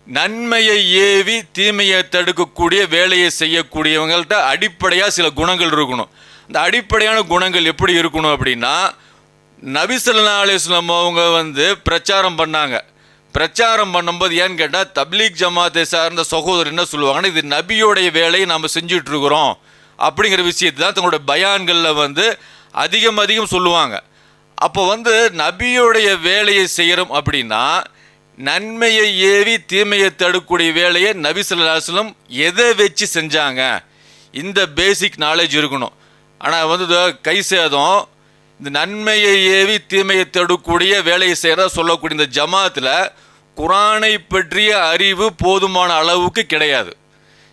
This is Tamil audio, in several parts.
நன்மையை ஏவி தீமையை தடுக்கக்கூடிய வேலையை செய்யக்கூடியவங்கள்ட்ட அடிப்படையாக சில குணங்கள் இருக்கணும். இந்த அடிப்படையான குணங்கள் எப்படி இருக்கணும் அப்படின்னா, நபி ஸல்லல்லாஹு அலைஹி வஸல்லம் அவங்க பிரச்சாரம் பண்ணாங்க. பிரச்சாரம் பண்ணும்போது ஏன்னு கேட்டால், தப்லீக் ஜமாத்தை சார்ந்த சகோதரர் என்ன சொல்லுவாங்கன்னா, இது நபியோடைய வேலையை நம்ம செஞ்சிட்ருக்குறோம் அப்படிங்கிற விஷயத்தை தான் தங்களுடைய பயான்களில் அதிகம் சொல்லுவாங்க. அப்போ நபியோடைய வேலையை செய்கிறோம் அப்படின்னா, நன்மையை ஏவி தீமையை தடுக்கக்கூடிய வேலையை நபி ஸல்லல்லாஹு அலைஹி வஸல்லம் எதை வச்சு செஞ்சாங்க, இந்த பேசிக் நாலேஜ் இருக்கணும். ஆனால் கை சேதம் இந்த நன்மையை ஏவி தீமையை தடுக்கக்கூடிய வேலையை செய்கிறதா சொல்லக்கூடிய இந்த ஜமாத்தில் குரானை பற்றிய அறிவு போதுமான அளவுக்கு கிடையாது.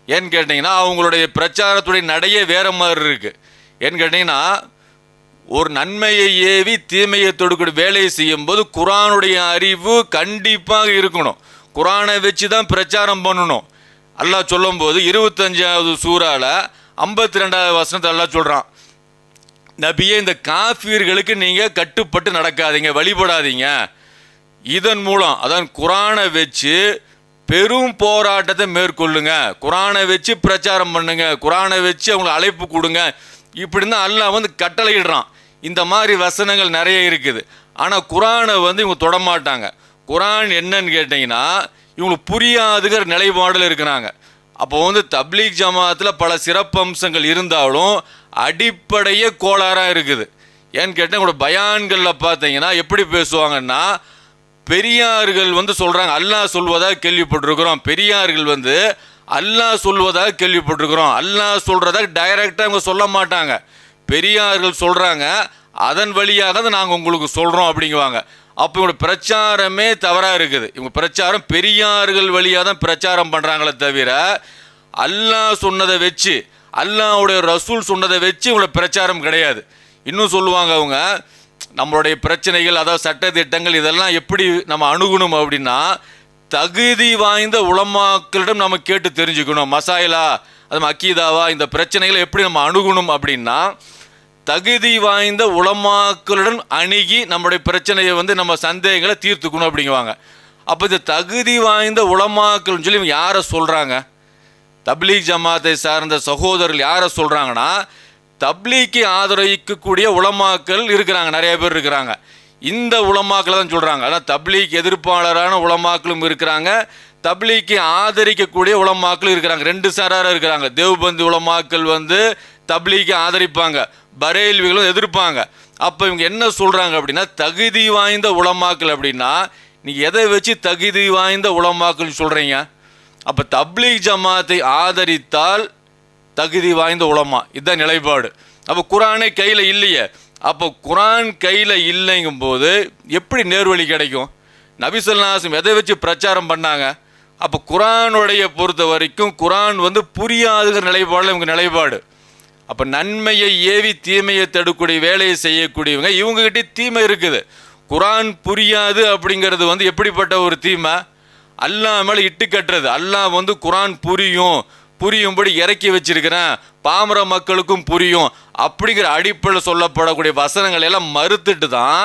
ஏன்னு கேட்டிங்கன்னா, அவங்களுடைய பிரச்சாரத்துடைய நடையே வேறு மாதிரி இருக்குது. ஏன்னு கேட்டிங்கன்னா, ஒரு நன்மையை ஏவி தீமையை தொடுக்கூடிய வேலையை செய்யும்போது குரானுடைய அறிவு கண்டிப்பாக இருக்கணும். குரானை வச்சு தான் பிரச்சாரம் பண்ணணும். அல்லாஹ் சொல்லும்போது 25வது சூறால 52வது வசனத்தை அல்லாஹ் சொல்கிறான், நபியே, இந்த காஃபிர்களுக்கு நீங்கள் கட்டுப்பட்டு நடக்காதீங்க, வழிபடாதீங்க. இதன் மூலம் அதான் குரானை வச்சு பெரும் போராட்டத்தை மேற்கொள்ளுங்க, குரானை வச்சு பிரச்சாரம் பண்ணுங்க, குரானை வச்சு அவங்களை அழைப்பு கொடுங்க. இப்படி தான் அல்லாஹ் கட்டளையிடுறான். இந்த மாதிரி வசனங்கள் நிறைய இருக்குது. ஆனால் குரானை இவங்க தொடமாட்டாங்க. குரான் என்னன்னு கேட்டிங்கன்னா, இவங்களுக்கு புரியாதுங்கிற நிலைப்பாடில் இருக்கிறாங்க. அப்போ தப்லீக் ஜமாத்தில் பல சிறப்பம்சங்கள் இருந்தாலும் அடிப்படையே கோளாறாக இருக்குது. ஏன்னு கேட்டால், உங்களோட பயான்களில் பார்த்தீங்கன்னா எப்படி பேசுவாங்கன்னா, பெரியார்கள் சொல்கிறாங்க அல்லாஹ் சொல்வதாக கேள்விப்பட்டிருக்கிறோம், பெரியார்கள் அல்லாஹ் சொல்வதாக கேள்விப்பட்டிருக்கிறோம். அல்லாஹ் சொல்கிறதாக டைரெக்டாக அவங்க சொல்ல மாட்டாங்க. பெரியார்கள் சொல்கிறாங்க, அதன் வழியாக தான் நாங்கள் உங்களுக்கு சொல்கிறோம் அப்படிங்குவாங்க. அப்போ இவங்க பிரச்சாரமே தவறாக இருக்குது. இவங்க பிரச்சாரம் பெரியார்கள் வழியாக தான் பிரச்சாரம் பண்ணுறாங்களே தவிர, அல்லாஹ் சொன்னதை வச்சு, அல்லாஹ்வுடைய ரசூல் சொன்னதை வச்சு இவங்களோட பிரச்சாரம் கிடையாது. இன்னும் சொல்லுவாங்க அவங்க, நம்மளுடைய பிரச்சனைகள், அதாவது சட்டத்திட்டங்கள், இதெல்லாம் எப்படி நம்ம அணுகணும் அப்படின்னா, தகுதி வாய்ந்த உலமாக்களிடம் நம்ம கேட்டு தெரிஞ்சுக்கணும். மசாயிலா, அது அக்கீதாவா, இந்த பிரச்சனைகளை எப்படி நம்ம அணுகணும் அப்படின்னா, தகுதி வாய்ந்த உலமாக்களுடன் அணுகி நம்முடைய பிரச்சனையை நம்ம சந்தேகங்களை தீர்த்துக்கணும் அப்படிங்குவாங்க. அப்போ இந்த தகுதி வாய்ந்த உலமாக்கள்னு சொல்லி இவங்க யாரை சொல்கிறாங்க? தப்லீக் ஜமாத்தை சார்ந்த சகோதரர்கள் யாரை சொல்கிறாங்கன்னா, தப்லீக்கு ஆதரவிக்கக்கூடிய உலமாக்கள் இருக்கிறாங்க, நிறைய பேர் இருக்கிறாங்க. இந்த உலமாக்களை தான் சொல்கிறாங்க. ஆனால் தப்லீக் எதிர்ப்பாளரான உலமாக்களும் இருக்கிறாங்க, தப்லீக்கு ஆதரிக்கக்கூடிய உலமாக்கள் இருக்கிறாங்க. ரெண்டு சாராராக இருக்கிறாங்க. தேவ்பந்து உலமாக்கள் தப்லீக்கு ஆதரிப்பாங்க, பரேல்விகளும் எதிர்ப்பாங்க. அப்போ இவங்க என்ன சொல்கிறாங்க அப்படின்னா, தகுதி வாய்ந்த உலமாக்கள் அப்படின்னா, நீங்கள் எதை வச்சு தகுதி வாய்ந்த உலமாக்கள் சொல்கிறீங்க? அப்போ தப்லீக் ஜமாத்தை ஆதரித்தால் தகுதி வாய்ந்த உலமா, இதுதான் நிலைப்பாடு. அப்போ குரானே கையில் இல்லையே. அப்போ குரான் கையில் இல்லைங்கும் போது எப்படி நேர்வழி கிடைக்கும்? நபி ஸல்லல்லாஹு அலைஹி வஸல்லம் எதை வச்சு பிரச்சாரம் பண்ணாங்க? அப்போ குரானுடைய பொறுத்த வரைக்கும் குரான் புரியாதுங்கிற நிலைப்பாடில் இவங்க நிலைப்பாடு. அப்போ நன்மையை ஏவி தீமையை தடுக்கக்கூடிய வேலையை செய்யக்கூடியவங்க, இவங்ககிட்ட தீமை இருக்குது. குரான் புரியாது அப்படிங்கிறது எப்படிப்பட்ட ஒரு தீமை? அல்லாஹ் மேலே இட்டு கட்டுறது. அல்லாஹ் குரான் புரியும்படி இறக்கி வச்சிருக்கிறேன், பாமர மக்களுக்கும் புரியும் அப்படிங்கிற அடிப்படையில் சொல்லப்படக்கூடிய வசனங்களை எல்லாம் மறுத்துட்டு தான்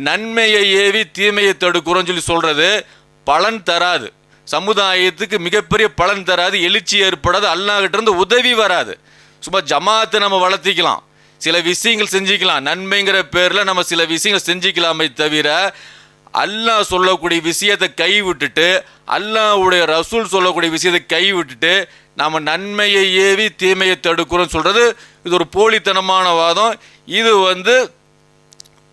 நன்மையை ஏவி தீமையை தடுக்கிறோன்னு சொல்லி சொல்கிறது பலன் தராது, சமுதாயத்துக்கு மிகப்பெரிய பலன் தராது, எழுச்சி ஏற்படாது, அல்லாஹ்கிட்ட இருந்து உதவி வராது. சும்மா ஜமாத்தை நம்ம வளர்த்திக்கலாம், சில விஷயங்கள் செஞ்சுக்கலாம், நன்மைங்கிற பேரில் நம்ம சில விஷயங்கள் செஞ்சுக்கலாமே தவிர, அல்லாஹ் சொல்லக்கூடிய விஷயத்தை கைவிட்டுட்டு, அல்லாஹ்வுடைய ரசூல் சொல்லக்கூடிய விஷயத்தை கைவிட்டுட்டு நாம் நன்மையை ஏவி தீமையை தடுக்கிறோன்னு சொல்கிறது இது ஒரு போலித்தனமான வாதம். இது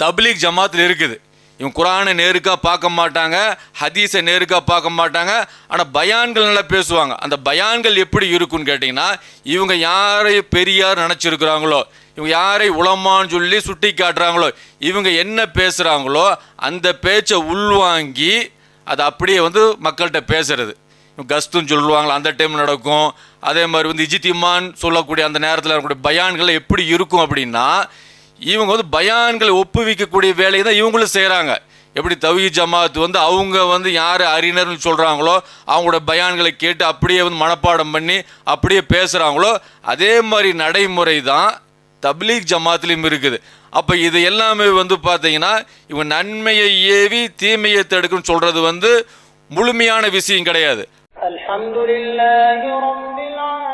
தப்லீக் ஜமாத்தில் இருக்குது. இவங்க குரானை நேருக்காக பார்க்க மாட்டாங்க, ஹதீஸை நேருக்காக பார்க்க மாட்டாங்க. ஆனால் பயான்கள் நல்லா பேசுவாங்க. அந்த பயான்கள் எப்படி இருக்குன்னு கேட்டிங்கன்னா, இவங்க யாரை பெரியார் நினச்சிருக்கிறாங்களோ, இவங்க யாரை உலமான்னு சொல்லி சுட்டி காட்டுறாங்களோ, இவங்க என்ன பேசுகிறாங்களோ அந்த பேச்சை உள்வாங்கி அதை அப்படியே மக்கள்கிட்ட பேசுறது. கஸ்துன்னு சொல்லுவாங்களா, அந்த டைம் நடக்கும். அதே மாதிரி இஜ்திமான்னு சொல்லக்கூடிய அந்த நேரத்தில் இருக்கக்கூடிய பயான்கள் எப்படி இருக்கும் அப்படின்னா, இவங்க பயான்களை ஒப்புவிக்கக்கூடிய வேலையை தான் இவங்களும் செய்கிறாங்க. எப்படி தவ்ஹீத் ஜமாத் அவங்க யார் அறிஞர்னு சொல்கிறாங்களோ அவங்களோட பயான்களை கேட்டு அப்படியே மனப்பாடம் பண்ணி அப்படியே பேசுகிறாங்களோ, அதே மாதிரி நடைமுறை தான் தப்லீக் ஜமாத்லேயும் இருக்குது. அப்போ இது எல்லாமே வந்து பார்த்தீங்கன்னா இவங்க நன்மையை ஏவி தீமையை தடுக்குன்னு சொல்றது வந்து முழுமையான விஷயம் கிடையாது. அல்ஹம்துலில்லாஹி ரப்பில் ஆலமீன்.